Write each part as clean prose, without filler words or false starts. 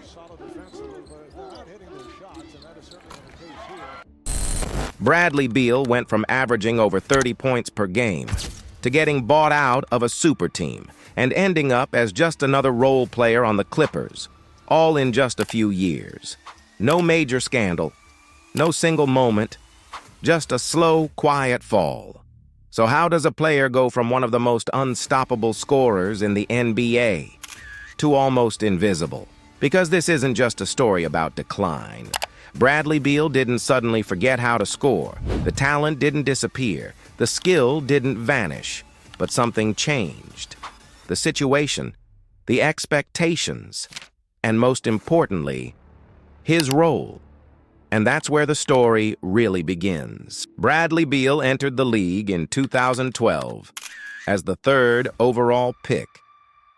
Solid defensively, but they're not hitting their shots, and that is certainly the case here. Bradley Beal went from averaging over 30 points per game to getting bought out of a super team and ending up as just another role player on the Clippers, all in just a few years. No major scandal, no single moment, just a slow, quiet fall. So how does a player go from one of the most unstoppable scorers in the NBA to almost invisible? Because this isn't just a story about decline. Bradley Beal didn't suddenly forget how to score. The talent didn't disappear. The skill didn't vanish. But something changed. The situation, the expectations, and most importantly, his role. And that's where the story really begins. Bradley Beal entered the league in 2012 as the third overall pick.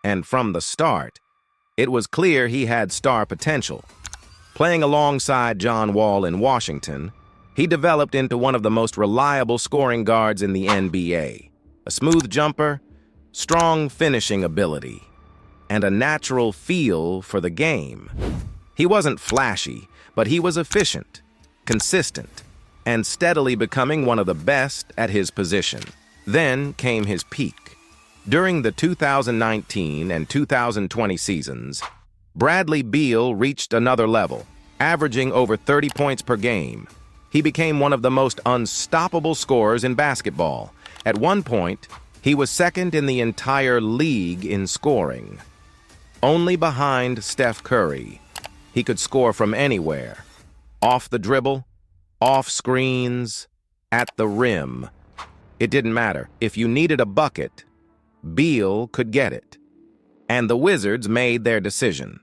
And from the start, it was clear he had star potential. Playing alongside John Wall in Washington, he developed into one of the most reliable scoring guards in the NBA. A smooth jumper, strong finishing ability, and a natural feel for the game. He wasn't flashy, but he was efficient, consistent, and steadily becoming one of the best at his position. Then came his peak. During the 2019 and 2020 seasons, Bradley Beal reached another level, averaging over 30 points per game. He became one of the most unstoppable scorers in basketball. At one point, he was second in the entire league in scoring. Only behind Steph Curry, he could score from anywhere. Off the dribble, off screens, at the rim. It didn't matter. If you needed a bucket, Beal could get it. And the Wizards made their decision.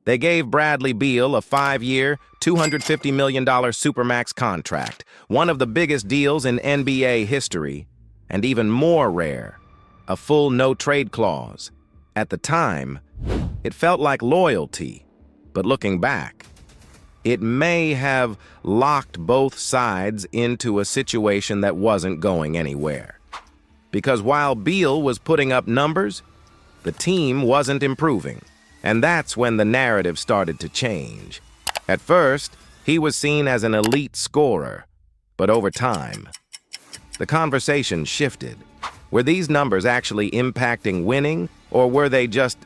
They gave Bradley Beal a 5-year, $250 million Supermax contract, one of the biggest deals in NBA history, and even more rare, a full no-trade clause. At the time, it felt like loyalty, but looking back, it may have locked both sides into a situation that wasn't going anywhere. Because while Beal was putting up numbers, the team wasn't improving. And that's when the narrative started to change. At first, he was seen as an elite scorer, but over time, the conversation shifted. Were these numbers actually impacting winning, or were they just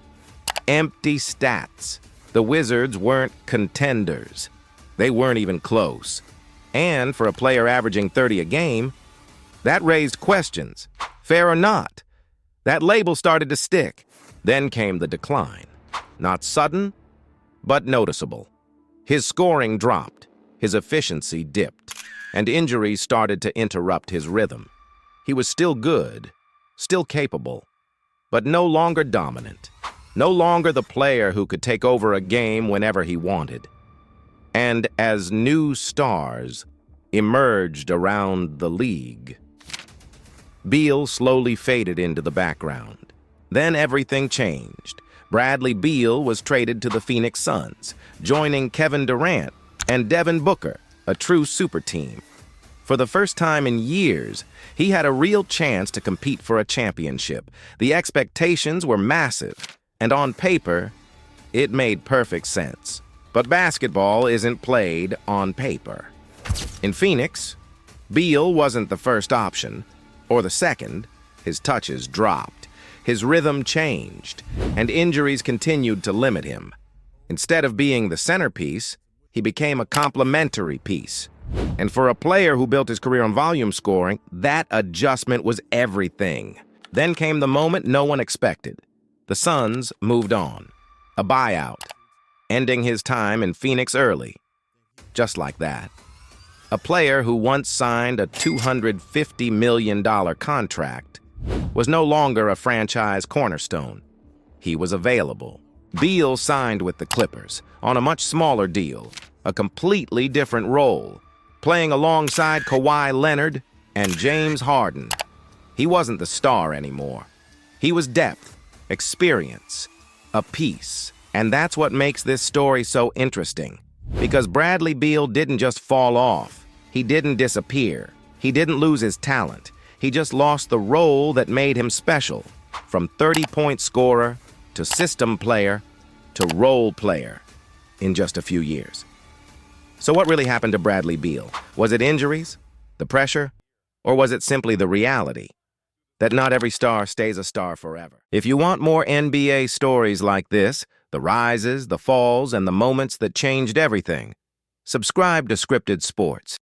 empty stats? The Wizards weren't contenders. They weren't even close. And for a player averaging 30 a game, that raised questions. Fair or not? That label started to stick. Then came the decline. Not sudden, but noticeable. His scoring dropped, his efficiency dipped, and injuries started to interrupt his rhythm. He was still good, still capable, but no longer dominant, no longer the player who could take over a game whenever he wanted. And as new stars emerged around the league, Beal slowly faded into the background. Then everything changed. Bradley Beal was traded to the Phoenix Suns, joining Kevin Durant and Devin Booker, a true super team. For the first time in years, he had a real chance to compete for a championship. The expectations were massive, and on paper, it made perfect sense. But basketball isn't played on paper. In Phoenix, Beal wasn't the first option, or the second. His touches dropped. His rhythm changed, and injuries continued to limit him. Instead of being the centerpiece, he became a complementary piece. And for a player who built his career on volume scoring, that adjustment was everything. Then came the moment no one expected. The Suns moved on. A buyout, ending his time in Phoenix early. Just like that. A player who once signed a $250 million contract was no longer a franchise cornerstone. He was available. Beal signed with the Clippers on a much smaller deal, a completely different role, playing alongside Kawhi Leonard and James Harden. He wasn't the star anymore. He was depth, experience, a piece. And that's what makes this story so interesting. Because Bradley Beal didn't just fall off. He didn't disappear. He didn't lose his talent. He just lost the role that made him special. From 30-point scorer to system player to role player in just a few years. So what really happened to Bradley Beal? Was it injuries, the pressure, or was it simply the reality that not every star stays a star forever? If you want more NBA stories like this, the rises, the falls, and the moments that changed everything, subscribe to Scripted Sports.